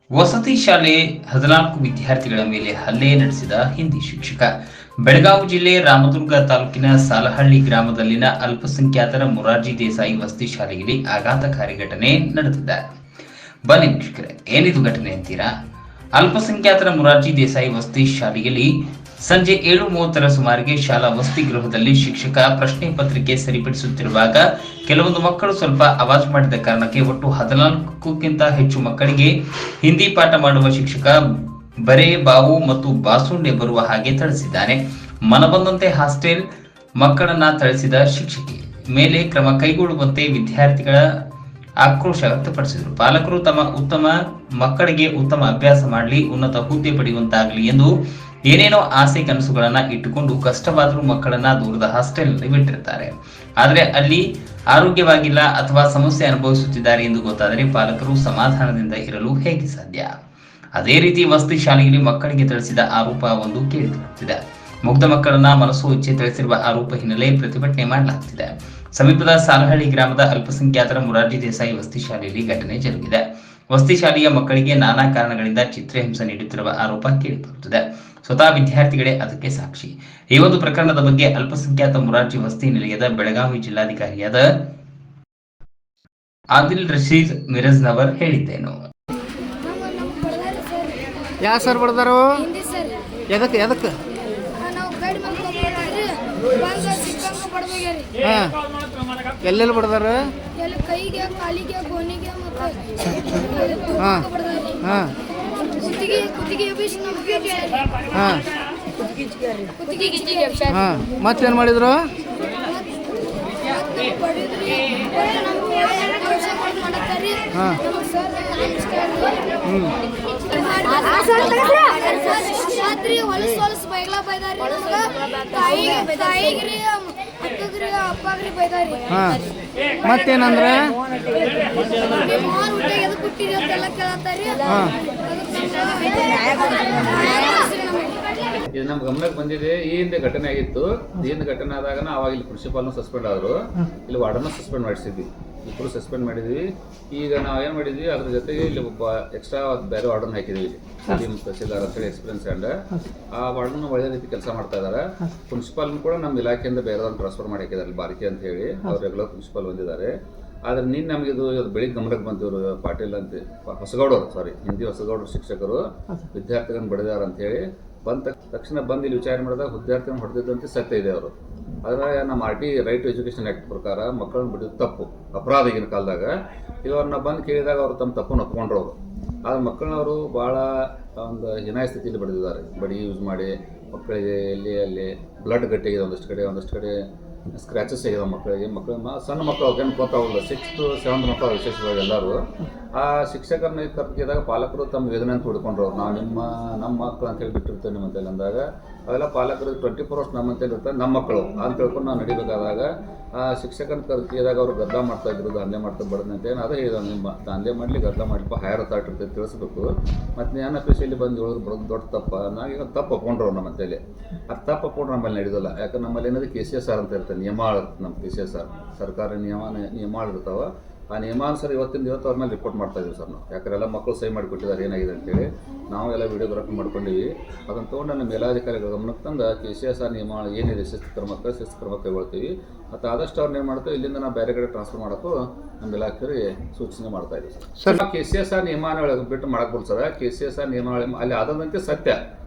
ವಸತಿ ಶಾಲೆ 14 ವಿದ್ಯಾರ್ಥಿಗಳ ಮೇಲೆ ಹಲ್ಲೆ ನಡೆಸಿದ ಹಿಂದಿ ಶಿಕ್ಷಕ. ಬೆಳಗಾವಿ ಜಿಲ್ಲೆ ರಾಮದುರ್ಗ ತಾಲೂಕಿನ ಸಾಲಹಳ್ಳಿ ಗ್ರಾಮದಲ್ಲಿನ ಅಲ್ಪಸಂಖ್ಯಾತರ ಮೊರಾರ್ಜಿ ದೇಸಾಯಿ ವಸತಿ ಶಾಲೆಯಲ್ಲಿ ಆಘಾತಕಾರಿ ಘಟನೆ ನಡೆದಿದೆ. ಬನ್ನಿ ವೀಕ್ಷಕರೇ, ಏನಿದು ಘಟನೆ ಅಂತೀರಾ? ಅಲ್ಪಸಂಖ್ಯಾತರ ಮೊರಾರ್ಜಿ ದೇಸಾಯಿ ವಸತಿ ಶಾಲೆಯಲ್ಲಿ ಸಂಜೆ 7:30ರ ಸುಮಾರಿಗೆ ಶಾಲಾ ವಸತಿ ಗೃಹದಲ್ಲಿ ಶಿಕ್ಷಕ ಪ್ರಶ್ನೆ ಪತ್ರಿಕೆ ಸರಿಪಡಿಸುತ್ತಿರುವಾಗ ಕೆಲವೊಂದು ಮಕ್ಕಳು ಸ್ವಲ್ಪ ಆವಾಜ್ ಮಾಡಿದ ಕಾರಣಕ್ಕೆ ಒಟ್ಟು 14ಕ್ಕಿಂತ ಹೆಚ್ಚು ಮಕ್ಕಳಿಗೆ ಹಿಂದಿ ಪಾಠ ಮಾಡುವ ಶಿಕ್ಷಕ ಬರೇ ಬಾವು ಮತ್ತು ಬಾಸುಂಡೆ ಬರುವ ಹಾಗೆ ಥಳಿಸಿದ್ದಾನೆ. ಮನಬಂದಂತೆ ಹಾಸ್ಟೆಲ್ ಮಕ್ಕಳನ್ನ ಥಳಿಸಿದ ಶಿಕ್ಷಕಿ ಮೇಲೆ ಕ್ರಮ ಕೈಗೊಳ್ಳುವಂತೆ ವಿದ್ಯಾರ್ಥಿಗಳ ಆಕ್ರೋಶ ವ್ಯಕ್ತಪಡಿಸಿದರು. ಪಾಲಕರು ತಮ್ಮ ಮಕ್ಕಳಿಗೆ ಉತ್ತಮ ಅಭ್ಯಾಸ ಮಾಡಲಿ, ಉನ್ನತ ಹುದ್ದೆ ಪಡೆಯುವಂತಾಗಲಿ ಎಂದು ಏನೇನೋ ಆಸೆ ಕನಸುಗಳನ್ನ ಇಟ್ಟುಕೊಂಡು ಕಷ್ಟವಾದರೂ ಮಕ್ಕಳನ್ನ ದೂರದ ಹಾಸ್ಟೆಲ್ನಲ್ಲಿ ಬಿಟ್ಟಿರ್ತಾರೆ. ಆದರೆ ಅಲ್ಲಿ ಆರೋಗ್ಯವಾಗಿಲ್ಲ ಅಥವಾ ಸಮಸ್ಯೆ ಅನುಭವಿಸುತ್ತಿದ್ದಾರೆ ಎಂದು ಗೊತ್ತಾದರೆ ಪಾಲಕರು ಸಮಾಧಾನದಿಂದ ಇರಲು ಹೇಗೆ ಸಾಧ್ಯ? ಅದೇ ರೀತಿ ವಸತಿ ಶಾಲೆಯಲ್ಲಿ ಮಕ್ಕಳಿಗೆ ತಿಳಿಸಿದ ಆರೋಪ ಒಂದು ಕೇಳಿಬರುತ್ತಿದೆ. ಮುಗ್ಧ ಮಕ್ಕಳನ್ನ ಮನಸ್ಸು ಇಚ್ಛೆ ತಿಳಿಸಿರುವ ಆರೋಪ ಹಿನ್ನೆಲೆ ಪ್ರತಿಭಟನೆ ಮಾಡಲಾಗುತ್ತಿದೆ. ಸಮೀಪದ ಸಾಲಹಳ್ಳಿ ಗ್ರಾಮದ ಅಲ್ಪಸಂಖ್ಯಾತರ ಮೊರಾರ್ಜಿ ದೇಸಾಯಿ ವಸತಿ ಶಾಲೆಯಲ್ಲಿ ಘಟನೆ ಜರುಗಿದೆ. ವಸತಿ ಶಾಲೆಯ ಮಕ್ಕಳಿಗೆ ನಾನಾ ಕಾರಣಗಳಿಂದ ಚಿತ್ರಹಿಂಸೆ ನೀಡುತ್ತಿರುವ ಆರೋಪ ಕೇಳಿಬರುತ್ತಿದೆ. ಸ್ವತಃ ವಿದ್ಯಾರ್ಥಿಗಳೇ ಅದಕ್ಕೆ ಸಾಕ್ಷಿ. ಈ ಒಂದು ಪ್ರಕರಣದ ಬಗ್ಗೆ ಅಲ್ಪಸಂಖ್ಯಾತ ಮೊರಾರ್ಜಿ ವಸತಿ ನಿಲಯದ ಬೆಳಗಾವಿ ಜಿಲ್ಲಾಧಿಕಾರಿಯಾದ ಆದಿಲ್ ರಶೀದ್ ಮಿರಜ್ನವರ್ ಹೇಳಿದ್ದೇನು? ಯಾ ಸರ್ ಬಡ್ದಾರು? ಎದಕ್ಕೆ ಎಲ್ಲೆಲ್ಲಿ ಬಡ್ದಾರ? ಕೈಗೆ, ಕಾಲಿಗೆ, ಗೋಣಿಗೆ ಮತ್ತೇನು ಮಾಡಿದ್ರು? ಮತ್ತೇನಂದ್ರೆ ಇದು ನಮ್ಮ ಗಮನಕ್ಕೆ ಬಂದಿದೆ. ಈ ಹಿಂದೆ ಘಟನೆ ಆಗಿತ್ತು. ಈ ಹಿಂದೆ ಘಟನೆ ಆದಾಗ ಅವಾಗ ಇಲ್ಲಿ ಪ್ರಿನ್ಸಿಪಾಲ್ನು ಸಸ್ಪೆಂಡ್ ಆದರು, ಇಲ್ಲಿ ವಾರ್ಡನ್ನು ಸಸ್ಪೆಂಡ್ ಮಾಡಿಸಿದ್ವಿ. ಇಬ್ಬರು ಸಸ್ಪೆಂಡ್ ಮಾಡಿದ್ವಿ. ಈಗ ನಾವು ಏನು ಮಾಡಿದ್ವಿ, ಅದ್ರ ಜೊತೆಗೆ ಇಲ್ಲಿ ಒಬ್ಬ ಎಕ್ಸ್ಟ್ರಾ ಬೇರೆ ವಾರ್ಡನ್ ಹಾಕಿದ್ವಿ. ತಹಸೀಲ್ದಾರ್ ಅಂತೇಳಿ ಎಕ್ಸ್ಪೀರಿಯನ್ಸ್ ಆ್ಯಂಡ್ ಆ ವಾರ್ಡನ್ನು ಒಳ್ಳೆ ರೀತಿ ಕೆಲಸ ಮಾಡ್ತಾ ಇದ್ದಾರೆ. ಪ್ರಿನ್ಸಿಪಾಲ್ನು ಕೂಡ ನಮ್ಮ ಇಲಾಖೆಯಿಂದ ಬೇರೆದನ್ನು ಟ್ರಾನ್ಸ್ಫರ್ ಮಾಡಿ ಹಾಕಿದ್ದಾರೆ, ಬಾರಿಕೆ ಅಂತ ಹೇಳಿ. ಅವ್ರು ರೆಗ್ಯುಲರ್ ಪ್ರಿನ್ಸಿಪಾಲ್ ಬಂದಿದ್ದಾರೆ. ಆದರೆ ನಿನ್ನೆ ನಮಗೆ ಇದು ಬೆಳಿಗ್ಗೆ ಗಮನಕ್ಕೆ ಬಂದಿವರು ಪಾಟೀಲ್ ಅಂತ ಹಿಂದಿ ಹೊಸಗೌಡರು ಶಿಕ್ಷಕರು ವಿದ್ಯಾರ್ಥಿಗಳನ್ನು ಬಡಿದಾರ ಅಂತ ಹೇಳಿ ಬಂದ ತಕ್ಷಣ ಬಂದು ಇಲ್ಲಿ ವಿಚಾರ ಮಾಡಿದಾಗ ವಿದ್ಯಾರ್ಥಿಗಳನ್ನು ಹೊಡೆದಿದ್ದಂತೆ ಸತ್ಯ ಇದೆ. ಅವರು ಆದರೆ ನಮ್ಮ RT right to education act ಪ್ರಕಾರ ಮಕ್ಕಳನ್ನು ಬಿಡೋದು ತಪ್ಪು, ಅಪರಾಧ ಈಗಿನ ಕಾಲದಾಗ. ಇವ್ರನ್ನ ಬಂದು ಕೇಳಿದಾಗ ಅವರು ತಮ್ಮ ತಪ್ಪನ್ನು ಒಪ್ಕೊಂಡ್ರು. ಅವರು ಆದರೆ ಮಕ್ಕಳನ್ನವರು ಭಾಳ ಒಂದು ಹೀನಾಯ ಸ್ಥಿತಿಯಲ್ಲಿ ಬಡಿದಿದ್ದಾರೆ. ಬಡಿ ಯೂಸ್ ಮಾಡಿ ಮಕ್ಕಳಿಗೆ ಅಲ್ಲಿ ಬ್ಲಡ್ ಗಟ್ಟಿಗಿದೆ, ಒಂದಷ್ಟು ಕಡೆ ಸ್ಕ್ರ್ಯಾಚಸ್ ಆಗಿದೆ ಮಕ್ಕಳಿಗೆ. ಸಣ್ಣ ಮಕ್ಕಳು ಅವ್ರಿಗೇನು ಗೊತ್ತಾಗಲ್ಲ, 6th 7th ಮಕ್ಕಳು ವಿಶೇಷವಾಗಿ ಎಲ್ಲರೂ. ಆ ಶಿಕ್ಷಕರನ್ನ ಕರೆದಾಗ ಪಾಲಕರು ತಮ್ಮ ವೇದನೆ ಅಂತ ಹುಡ್ಕೊಂಡ್ರು. ನಾವು ನಮ್ಮ ಮಕ್ಕಳು ಅಂತೇಳಿ ಬಿಟ್ಟಿರ್ತೇವೆ ನಿಮ್ಮಂತೇಳಿ ಅಂದಾಗ ಅವೆಲ್ಲ ಪಾಲಕರು 24 hours ನಮ್ಮಂತೇಳಿ ಇರ್ತಾರೆ, ನಮ್ಮ ಮಕ್ಕಳು ಅಂತ ತಿಳ್ಕೊಂಡು ನಾವು ನಡಿಬೇಕಾದಾಗ ಆ ಶಿಕ್ಷಕನ ಕರೆದಾಗ ಅವರು ಗದ್ದಲ ಮಾಡ್ತಾ ಇದ್ರು, ದಂಧೆ ಮಾಡ್ತಾ ಬಡದೆ ಅಂತೇನು ಅದೇ ಹೇಳಿದ, ನಿಮ್ಮ ದಂಧೆ ಮಾಡಲಿ ಗದ್ದಲ ಮಾಡಲಿಪ್ಪ ಹೈಯರ್ ಅಥಾರಿಟಿ ಇರ್ತೈತೆ ತಿಳಿಸ್ಬೇಕು. ಮತ್ತು ಜ್ಞಾನ ಪೇಶಿಯಲ್ಲಿ ಬಂದು ಹೇಳೋದು ಬರೋದು ದೊಡ್ಡ ತಪ್ಪ. ನಾವೀಗ ತಪ್ಪು ಒಪ್ಕೊಂಡ್ರು ನಮ್ಮಂತೇಳಿ. ಅದು ತಪ್ಪು ಒಪ್ಕೊಂಡ್ರೆ ನಮ್ಮಲ್ಲಿ ನಡೆಯೋಲ್ಲ. ಯಾಕಂದ್ರೆ ನಮ್ಮಲ್ಲಿ ಏನಾದ್ರು KCSR ಅಂತ ಇರ್ತದೆ, ನಿಯಮ ಇರುತ್ತೆ. ನಮ್ಮ KCSR ಸರ್ಕಾರಿ ನಿಯಮ ಇರ್ತಾವೆ. ಆ ನಿಯಮಾನುಸಾರ ಇವತ್ತಿಂದ ಅವ್ರ ಮೇಲೆ ರಿಪೋರ್ಟ್ ಮಾಡ್ತಾ ಇದೀವಿ ಸರ್ ನಾವು. ಯಾಕಂದ್ರೆ ಎಲ್ಲ ಮಕ್ಕಳು ಸಹಿ ಮಾಡಿಕೊಟ್ಟಿದ್ದಾರೆ ಏನಾಗಿದೆ ಅಂತೇಳಿ. ನಾವು ಎಲ್ಲ ವಿಡಿಯೋಗ್ರಾಫಿ ಮಾಡ್ಕೊಂಡಿವಿ. ಅದನ್ನು ತೊಗೊಂಡು ನಮ್ಮ ಮೇಲಾಧಿಕಾರಿಗಳ ಗಮನಕ್ಕೆ ತಂದು KCSR ನಿಯಮ ಏನಿದೆ ಶಿಸ್ತು ಕ್ರಮ ಕೈಗೊಳ್ತೀವಿ. ಮತ್ತು ಆದಷ್ಟು ಅವ್ರನ್ನ ಏನು ಮಾಡ್ತೀವಿ, ಇಲ್ಲಿಂದ ನಾವು ಬೇರೆ ಕಡೆ ಟ್ರಾನ್ಸ್ಫರ್ ಮಾಡೋಕ್ಕೂ ನಮ್ಮ ಇಲಾಖೆಯವರಿಗೆ ಸೂಚನೆ ಮಾಡ್ತಾ ಇದ್ದೀವಿ ಸರ್. KCSR ನಿಯಮಾವಳಿ ಬಿಟ್ಟು ಮಾಡಕ್ಕೆ ಬರ್ತದೆ. KCSR ನಿಯಮಾವಳಿ ಅಲ್ಲಿ ಆದಂತೆ ಸತ್ಯ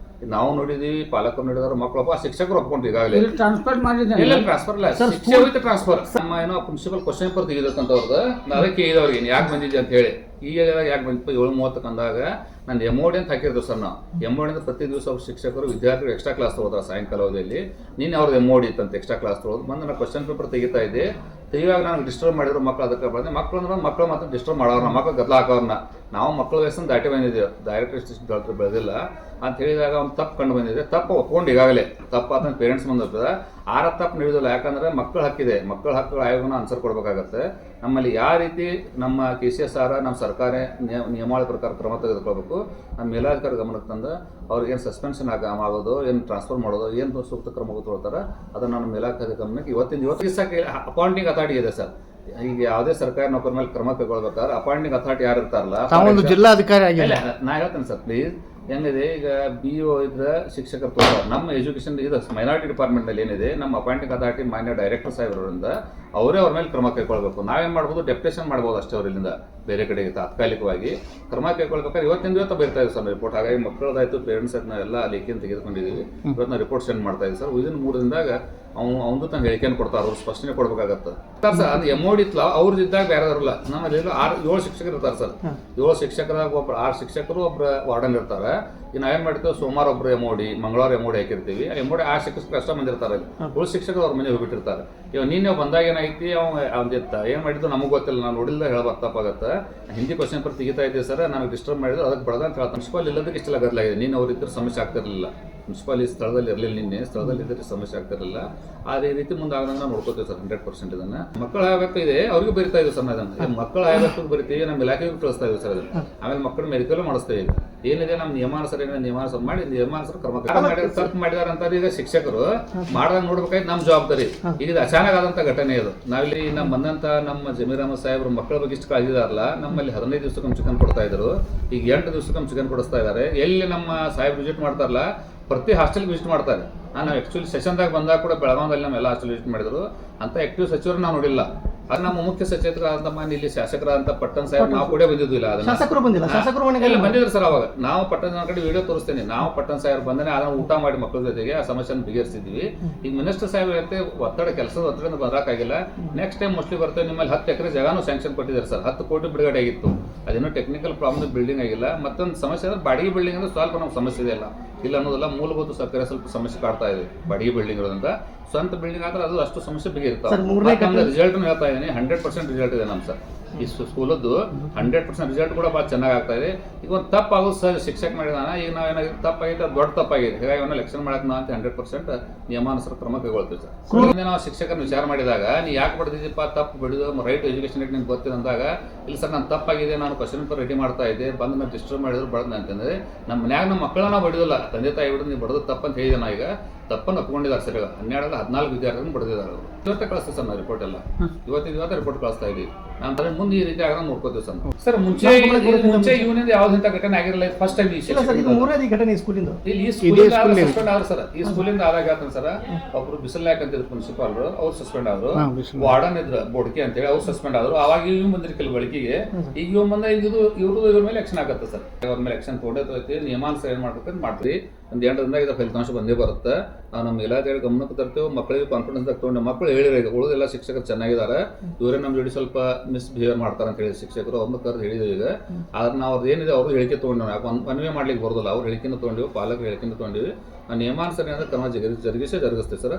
ನಾವು ನೋಡಿದೀವಿ, ಪಾಲಕರು ನೋಡಿದವರು ಮಕ್ಕಳಪ್ಪ ಶಿಕ್ಷಕರು ಒಪ್ಕೊಂಡ್ರು ಈಗಾಗಲೇ ಟ್ರಾನ್ಸ್ಫರ್ ಟ್ರಾನ್ಸ್ಫರ್ ನಮ್ಮ ಏನೋ ಪ್ರಿನ್ಸಿಪಲ್ ಕ್ವಶನ್ ಪೇಪರ್ ತೆಗಿಬೇಕಂತ ಅವ್ರದ್ದು. ಅದಕ್ಕೆ ಇದವ್ರಿಗೆ ಯಾಕೆ ಬಂದಿದ್ದೆ ಅಂತ ಹೇಳಿ ಈಗ ಯಾಕೆ ಬಂದಿಪ್ಪ 7:30 ಅಂದಾಗ ನಾನು MOD ಅಂತ ಹಾಕಿರ್ತೀವಿ ಸರ್. ನಾವು MOD ಅಂತ ಪ್ರತಿ ದಿವಸ ಅವ್ರ ಶಿಕ್ಷಕರು ವಿದ್ಯಾರ್ಥಿಗಳು ಎಕ್ಸ್ಟ್ರಾ ಕ್ಲಾಸ್ ತಗೋತಾರೆ ಸಾಯಂಕಾಲ ಅವಧಿಯಲ್ಲಿ. ನೀನು ಅವ್ರದ್ದು MOD ಇತ್ತಂತ ಎಕ್ಸ್ಟ್ರಾ ಕ್ಲಾಸ್ ತಗೋದು ಬಂದು ನಾನು ಕ್ವಶನ್ ಪೇಪರ್ ತೆಗಿತಾ ಇದ್ದೆ. ತೆಗಿವಾಗ ನನಗೆ ಡಿಸ್ಟರ್ಬ್ ಮಾಡಿದ್ರು ಮಕ್ಕಳು. ಅದಕ್ಕೆ ಬಂದೆ ಮಕ್ಕಳು ಮಾತ್ರ ಡಿಸ್ಟರ್ಬ್ ಮಾಡೋರು, ನಮ್ಮ ಮಕ್ಕಳು ಗದ್ದಲ ಹಾಕೋರನ್ನ. ನಾವು ಮಕ್ಕಳ ವಯಸ್ಸನ್ನು ದಾಟಿ ಬಂದಿದ್ದೇವೆ, ಡೈರೆಕ್ಟ್ ಬೆಳೆದಿಲ್ಲ ಅಂತ ಹೇಳಿದಾಗ ಅವ್ನು ತಪ್ಪು ಕಂಡು ಬಂದಿದೆ. ತಪ್ಪು ಒಪ್ಕೊಂಡು ಈಗಾಗಲೇ ತಪ್ಪು ಆತನ ಪೇರೆಂಟ್ಸ್ ಬಂದಿರ್ತದೆ. ಆರ ತಪ್ಪು ನಡೆಯೋದಿಲ್ಲ. ಯಾಕಂದರೆ ಮಕ್ಕಳ ಹಕ್ಕಿದೆ, ಮಕ್ಕಳ ಹಕ್ಕುಗಳ ಆಯೋಗನ ಆನ್ಸರ್ ಕೊಡಬೇಕಾಗತ್ತೆ. ನಮ್ಮಲ್ಲಿ ಯಾವ ರೀತಿ ನಮ್ಮ KCSR ನಮ್ಮ ಸರ್ಕಾರ ನಿಯಮಾವಳಿ ಪ್ರಕಾರ ಕ್ರಮ ತೆಗೆದುಕೊಳ್ಬೇಕು, ನಮ್ಮ ಮೇಲಾಧಿಕಾರಿ ಗಮನಕ್ಕೆ ತಂದು ಅವ್ರಿಗೇನು ಸಸ್ಪೆನ್ಷನ್ ಆಗೋದು, ಏನು ಟ್ರಾನ್ಸ್ಫರ್ ಮಾಡೋದು, ಏನು ಸೂಕ್ತ ಕ್ರಮ ತಗೊಳ್ತಾರೆ ಅದನ್ನು ನಮ್ಮ ಮೇಲಾಧಿಕಾರಿ ಗಮನಕ್ಕೆ ಇವತ್ತಿನ ದಿವಸಕ್ಕೆ ಅಪಾಯಿಂಟಿಂಗ್ ಅಥಾರಿಟಿ ಇದೆ ಸರ್. ಈಗ ಯಾವುದೇ ಸರ್ಕಾರಿ ನೌಕರ ಮೇಲೆ ಕ್ರಮ ಕೈಗೊಳ್ಬೇಕಾದ್ರೆ ಅಪಾಯಿಂಟಿಂಗ್ ಅಥಾರಿಟಿ ಯಾರು ಇರ್ತಾರಲ್ಲ, ತಾವೊಂದು ಜಿಲ್ಲಾಧಿಕಾರಿ ಆಗಿಲ್ಲ. ನಾ ಹೇಳ್ತೇನೆ ಸರ್ ಪ್ಲೀಸ್. ಹೆಂಗಿದೆ ಈಗ BO ಇದ್ರೆ ಶಿಕ್ಷಕರು ತೋರಿಸ್ತಾರೆ. ನಮ್ಮ ಎಜುಕೇಷನ್ ಇದು ಮೈನಾರಿಟಿ ಡಿಪಾರ್ಟ್ಮೆಂಟಲ್ಲಿ ಏನಿದೆ, ನಮ್ಮ ಅಪಾಯಿಂಟಿಂಗ್ ಅಥಾರಿಟಿ ಮಾನ್ಯ ಡೈರೆಕ್ಟರ್ ಸಾಹೇಬರಿಂದ ಅವರೇ ಅವ್ರ ಮೇಲೆ ಕ್ರಮ ಕೈಗೊಳ್ಬೇಕು. ನಾವೇನು ಮಾಡ್ಬೋದು, ಡೆಪ್ಯುಟೇಷನ್ ಮಾಡ್ಬೋದು ಅಷ್ಟೇ ಅವರಿಂದ ಬೇರೆ ಕಡೆಗೆ ತಾತ್ಕಾಲಿಕವಾಗಿ ಕ್ರಮ ಕೈಗೊಳ್ಬೇಕಾದ್ರೆ ಇವತ್ತು ಬರ್ತಾ ಇದೆ ಸರ್ ರಿಪೋರ್ಟ್. ಹಾಗಾಗಿ ಮಕ್ಕಳದಾಯ್ತು, ಪೇರೆಂಟ್ಸ್ ಆಯ್ತು, ನಾವೆಲ್ಲ ಲೇಖಿಯನ್ನು ತೆಗೆದುಕೊಂಡಿದ್ದೀವಿ. ಇವತ್ತು ನಾವು ರಿಪೋರ್ಟ್ ಸೆಂಡ್ ಮಾಡ್ತಾ ಇದ್ದೀವಿ ಸರ್. ವಿದಿನ್ 3 ದಿನದಾಗ ಅವ್ನು ತನ್ನ ಹೇಳಿಕೆಯನ್ನು ಕೊಡ್ತಾರೆ, ಅವ್ರು ಸ್ಪಷ್ಟನೆ ಕೊಡ್ಬೇಕಾಗತ್ತೆ ಸರ್. ಅದು MOD ಇತ್ತಲ್ಲ ಅವ್ರದ್ದು ಇದ್ದಾಗ ಬೇರೆ ಇರಲ್ಲ. ನಮ್ಮಲ್ಲಿ 7 ಶಿಕ್ಷಕರು ಇರ್ತಾರೆ ಸರ್. 7 ಶಿಕ್ಷಕರಾಗ 6 ಶಿಕ್ಷಕರು, ಒಬ್ಬರು ವಾರ್ಡನ್ ಇರ್ತಾರೆ. ಈಗ ನಾವೇನು ಮಾಡ್ತೀವಿ, ಸೋಮವಾರ ಒಬ್ಬರು MOD, ಮಂಗಳವಾರ MOD ಹಾಕಿರ್ತೀವಿ. MOD 6 ಶಿಕ್ಷಕರು ಅಷ್ಟೇ ಬಂದಿರ್ತಾರೆ. 7 ಶಿಕ್ಷಕರು ಅವ್ರ ಮನೆ ಹೋಗ್ಬಿಟ್ಟಿರ್ತಾರೆ. ಇವಾಗ ನೀನು ಬಂದಾಗ ಏನಾಯ್ತಿ, ಅವ್ನಿತ್ತ ಏನು ಮಾಡಿದ್ದು ನಮಗೆ ಗೊತ್ತಿಲ್ಲ, ನಾನು ನೋಡಿಲ್ಲ, ಹೇಳೋದು ತಪ್ಪಾಗತ್ತೆ. ಹಿಂದಿ ಕ್ವಶನ್ ಪೇಪರ್ ತೆಗಿತಾ ಇದ್ದೀವಿ ಸರ್, ನನಗೆ ಡಿಸ್ಟರ್ಬ್ ಮಾಡಿದ್ರು, ಅದಕ್ಕೆ ಬಡದ ಅಂತ ಹೇಳ್ತಾರೆ. ಮುನ್ಸಿಪಾಲ್ ಇಲ್ಲದಕ್ಕೆ ಇಷ್ಟೆಲ್ಲ ಗದ್ದಲಾಗಿದೆ. ನೀನು ಅವ್ರ ಇದ್ರೆ ಸಮಸ್ಯೆ ಆಗ್ತಿರಲಿಲ್ಲ. ಮುನ್ಸಿಪಾಲ್ ಈ ಸ್ಥಳದಲ್ಲಿ ಇರಲಿಲ್ಲ, ನಿನ್ನೆ ಸ್ಥಳದಲ್ಲಿ ಇದ್ದರೆ ಸಮಸ್ಯೆ ಆಗ್ತಿರಲಿಲ್ಲ. ಅದೇ ರೀತಿ ಮುಂದೆ ಆಗದಂಗೆ ನಾವು ನೋಡ್ಕೋತೀವಿ ಸರ್ 100% ಇದನ್ನು. ಮಕ್ಕಳ ಆಯೋಗ ಇದೆ, ಅವ್ರಿಗೂ ಬರಿತಾ ಇದ್ದೀವಿ ಸರ್. ಅದನ್ನು ಮಕ್ಕಳ ಆಯೋಗಕ್ಕೆ ಬರಿತೀವಿ, ನಮ್ಮ ಇಲಾಖೆಗೂ ಕಳಿಸ್ತಾ ಇದ್ದೀವಿ ಸರ್ ಅದನ್ನು. ಆಮೇಲೆ ಮಕ್ಕಳ ಮೆಡಿಕಲ್ ಮಾಡಿಸ್ತೇವೆ. ಈಗ ಏನಿದೆ ನಮ್ಮ ನಿಯಮಾನುಸಾರ ನಿಯಮಾನುಸಾರ ಮಾಡಿ ನಿಯಮಾನುಸಾರ ಕ್ರಮ ತಪ್ಪು ಮಾಡಿದಾರೆ ಅಂತ ಈಗ ಶಿಕ್ಷಕರು ಮಾಡಿದಾಗ ನೋಡ್ಬೇಕಾಯ್ತು ನಮ್ಮ ಜವಾಬ್ದಾರಿ. ಈಗ ಇದು ಅಚಾನಕ್ ಆದಂತ ಘಟನೆ ಇದು. ನಾವಿಲ್ಲಿ ನಮ್ಮ ಬಂದಂತ ನಮ್ಮ ಜಮೀರ್ ಅಹಮದ್ ಸಾಹೇಬ್ರು ಮಕ್ಕಳ ಬಗ್ಗೆ ಇಷ್ಟು ಕಾಳಜಿದಾರಲ್ಲ, ನಮ್ಮಲ್ಲಿ 15 ದಿವಸಕ್ಕೊಮ್ಮೆ ಚಿಕನ್ ಕೊಡ್ತಾ ಇದ್ರು, ಈಗ 8 ದಿವಸಕ್ಕೊಮ್ಮೆ ಚಿಕನ್ ಕೊಡಿಸ್ತಾ ಇದ್ದಾರೆ. ಎಲ್ಲಿ ನಮ್ಮ ಸಾಹೇಬ್ ವಿಸಿಟ್ ಮಾಡ್ತಾರಲ್ಲ, ಪ್ರತಿ ಹಾಸ್ಟೆಲ್ ವಿಸಿಟ್ ಮಾಡ್ತಾರೆ. ನಾನು ಆ್ಯಕ್ಚುಲಿ ಸೆಷನ್ದಾಗ ಬಂದಾಗ ಕೂಡ ಬೆಳಗಾವದಲ್ಲಿ ನಮ್ಮೆಲ್ಲ ಹಾಸ್ಟೆಲ್ ವಿಸಿಟ್ ಮಾಡಿದ್ರು. ಅಂತ ಆಕ್ಟಿವ್ ಸಚಿವರು ನಾವು ನೋಡಿಲ್ಲ. ಅದು ನಮ್ಮ ಮುಖ್ಯ ಸಚೇತಕರಾದಂತ ಮಾನ್ಯ ಇಲ್ಲಿ ಶಾಸಕರಾದಂತ ಪಟ್ಟಣ್ ಸಾಹೇಬ್ ನಾವು ಕೂಡ ಬಂದಿದ್ದಿಲ್ಲ. ಶಾಸಕರು ಬಂದಿಲ್ಲ, ಶಾಸಕರು ಬಂದಿದ್ರು ಸರ್. ಅವಾಗ ನಾವು ಪಟ್ಟಣ ಕಡೆ ವಿಡಿಯೋ ತೋರಿಸ್ತೇನೆ. ನಾವು ಪಟ್ಟಣ್ ಸಾಹೇಬ್ ಬಂದೇ ಅದನ್ನ ಊಟ ಮಾಡಿ ಮಕ್ಕಳ ಜೊತೆಗೆ ಆ ಸಮಸ್ಯೆಯನ್ನು ಬಗೆಹರಿಸಿದ್ವಿ. ಈಗ ಮಿನಿಸ್ಟರ್ ಸಾಹೇಬ್ ಇರುತ್ತೆ, ಒತ್ತಡ ಕೆಲಸದ ಒತ್ತಡ ಬರೋಕ್ಕಾಗಿಲ್ಲ. ನೆಕ್ಸ್ಟ್ ಟೈಮ್ ಮೋಸ್ಟ್ಲಿ ಬರ್ತೇವೆ. ನಿಮ್ಮಲ್ಲಿ 10 ಎಕರೆ ಜಾಗನೂ ಸ್ಯಾಂಕ್ಷನ್ ಕೊಟ್ಟಿದ್ದಾರೆ ಸರ್. 10 ಕೋಟಿ ಬಿಡುಗಡೆ ಆಗಿತ್ತು. ಅದೇನೋ ಟೆಕ್ನಿಕಲ್ ಪ್ರಾಬ್ಲಮ್, ಬಿಲ್ಡಿಂಗ್ ಆಗಿಲ್ಲ. ಮತ್ತೊಂದು ಸಮಸ್ಯೆ ಅಂದ್ರೆ ಬಾಡಿಗೆ ಬಿಲ್ಡಿಂಗ್ ಅಂದ್ರೆ ಸ್ವಲ್ಪ ನಮ್ಗೆ ಸಮಸ್ಯೆ ಇದೆಯಲ್ಲ, ಇಲ್ಲ ಅನ್ನೋದಲ್ಲ. ಮೂಲಭೂತ ಸೌಕರ್ಯ ಸ್ವಲ್ಪ ಸಮಸ್ಯೆ ಕಾಡ್ತಾ ಇದೆ ಬಾಡಿಗೆ ಬಿಲ್ಡಿಂಗ್ ಇರೋದ್ರಿಂದ. ಸ್ವಂತ ಬಿಲ್ಡಿಂಗ್ ಆದ್ರೆ ಅದು ಅಷ್ಟು ಸಮಸ್ಯೆ ಬಗೆಯಿರ್ತಾವೆ. ರಿಸಲ್ಟ್ ಹೇಳ್ತಾ ಇದ್ದೀನಿ, 100% ರಿಸಲ್ಟ್ ಇದೆ ನಮ್ಮ ಸರ್. ಈ ಸ್ಕೂಲದ್ದು 100% ರಿಸಲ್ಟ್ ಕೂಡ ಭಾಳ ಚೆನ್ನಾಗಿ ಆಗ್ತಾ ಇದೆ. ಈಗ ಒಂದು ತಪ್ಪಾಗೋದು ಸರ್ ಶಿಕ್ಷಕ ಮಾಡಿದಾನ. ಈಗ ನಾವೇನಾಗಿದೆ ತಪ್ಪಾಗಿದೆ, ಅದು ದೊಡ್ಡ ತಪ್ಪಾಗಿದೆ. ಹೀಗಾಗಿ ಅವನ್ನ ಲೆಕ್ಷನ್ ಮಾಡಕ್ಕೆ ನಾವು ಅಂತ 100% ನಿಯಮಾನುಸಾರ ಕ್ರಮ ಕೈಗೊಳ್ತೀವಿ ಸರ್. ನಾವು ಶಿಕ್ಷಕರನ್ನ ವಿಚಾರ ಮಾಡಿದಾಗ, ನೀ ಯಾಕೆ ಬಡ್ದಿದ್ದೀಪ್ಪ, ತಪ್ಪು ಬಿಡಿದು ರೈಟ್ ಎಜುಕೇಷನ್ ನಿಮ್ಗೆ ಗೊತ್ತಿದೆ ಅಂದಾಗ, ಇಲ್ಲ ಸರ್ ನಾನು ತಪ್ಪಾಗಿದೆ, ನಾನು ಕ್ವಶನ್ ಪೇಪರ್ ರೆಡಿ ಮಾಡ್ತಾ ಇದ್ದೆ, ಬಂದು ನಾವು ಡಿಸ್ಟರ್ಬ್ ಮಾಡಿದ್ರು ಬಡ್ದು ಅಂತಂದ್ರೆ, ನಮ್ಮ ಮನ್ಯಾಗ ನಮ್ಮ ಮಕ್ಕಳನ್ನ ನಾವು ಬಡಿದಿಲ್ಲ, ತಂದೆ ತಾಯಿ ಬಿಡೋದು ನೀವು ಬಡದು ತಪ್ಪಂತ ಹೇಳಿದೆ. ನಾ ಈಗ ತಪ್ಪನ್ನು ಒಪ್ಕೊಂಡಿದ್ದಾರೆ ಸರ್. 12 14 ವಿದ್ಯಾರ್ಥಿಗಳನ್ನು ಬಡ್ದಿದ್ದಾರೆ. ಇವತ್ತೇ ಕಳಿಸ್ತೀವಿ ಸರ್ ನಾವು ರಿಪೋರ್ಟ್ ಎಲ್ಲ. ಇವತ್ತು ರಿಪೋರ್ಟ್ ಕಳಿಸ್ತಾ ಇದ್ದೀವಿ. ನಾನು ತಲೆ ಮುಂದೆ ಈ ರೀತಿ ಆಗ ನೋಡ್ಕೋತೀವಿ ಸರ್. ಸರ್ ಮುಂಚೆ ಇವನಿಂದ ಯಾವ್ದಂತ ಘಟನೆ ಆಗಿರಲಿಲ್ಲ. ಫಸ್ಟ್ ಟೈಮ್ ಈ ಘಟನೆ ಸ್ಕೂಲಿಂದ ಇಲ್ಲಿ ಈ ಸ್ಕೂಲಿಂದ ಸಸ್ಪೆಂಡ್ ಆದ್ರು ಸರ್. ಈ ಸ್ಕೂಲಿಂದ ಆದಾಗ ಹೇಳ್ತಾನೆ ಸರ್, ಒಬ್ರು ಬಿಸಿಲಾಕ್ ಅಂತಿದ್ರು ಪ್ರಿನ್ಸಿಪಾಲ್ರು, ಅವ್ರು ಸಸ್ಪೆಂಡ್ ಆದ್ರು. ವಾರ್ಡನ್ ಇದ್ರು ಬೋಡ್ಕೆ ಅಂತೇಳಿ, ಅವ್ರು ಸಸ್ಪೆಂಡ್ ಆದ್ರು. ಅವಾಗ ಇವ್ ಬಂದ್ರಿ ಕೆಲವು ಗಳಿಕೆಗೆ. ಈಗ ಇವ್ ಬಂದ ಇವ್ರ ಮೇಲೆ ಆಕ್ಷನ್ ಆಗತ್ತೆ ಸರ್. ಅವ್ರ ಮೇಲೆ ಆಕ್ಷನ್ ತೊಗೊಂಡೈತಿ. ನಿಯಮಾನುಸಾರ ಏನ್ ಮಾಡ್ಬೇಕಂತ ಮಾಡ್ತೀವಿ. ಒಂದು 8 ದಿನದಾಗ ಇದು ಫಲಿತಾಂಶ ಬಂದೇ ಬರುತ್ತೆ. ನಾವು ನಮ್ಮ ಇಲಾಖೆ ಗಮನಕ್ಕೆ ತರ್ತೇವೆ. ಮಕ್ಕಳಿಗೆ ಕಾನ್ಫಿಡೆನ್ಸ್ ತಗೊಂಡು ಮಕ್ಕಳು ಹೇಳಿದ್ರೆ ಈಗ ಉಳಿದೆಲ್ಲ ಶಿಕ್ಷಕರು ಚೆನ್ನಾಗಿದ್ದಾರೆ, ಇವರೇ ನಮ್ಮ ಜೋಡಿ ಸ್ವಲ್ಪ ಮಿಸ್ಬಿಹೇವ್ ಮಾಡ್ತಾರೆ ಅಂತ ಹೇಳಿ ಶಿಕ್ಷಕರು ಅವ್ರನ್ನ ಕರೆದು ಹೇಳಿದ್ರು. ಈಗ ಆದ್ರೆ ನಾವು ಅವ್ರದ್ದು ಏನಿದೆ ಅವ್ರು ಹೇಳಿಕೆ ತೊಗೊಂಡು ಮನವಿ ಮಾಡ್ಲಿಕ್ಕೆ ಬರೋದಿಲ್ಲ. ಅವ್ರ ಹೇಳಿಕೆನ ತೊಗೊಂಡಿವಿ, ಪಾಲಕರ ಹೇಳಿಕೆನ ತೊಗೊಂಡಿವಿ. ನಿಯಮಾನುಸಾರ ಕ್ರಮ ಜರುಗಿಸ್ತೇವೆ ಸರ್.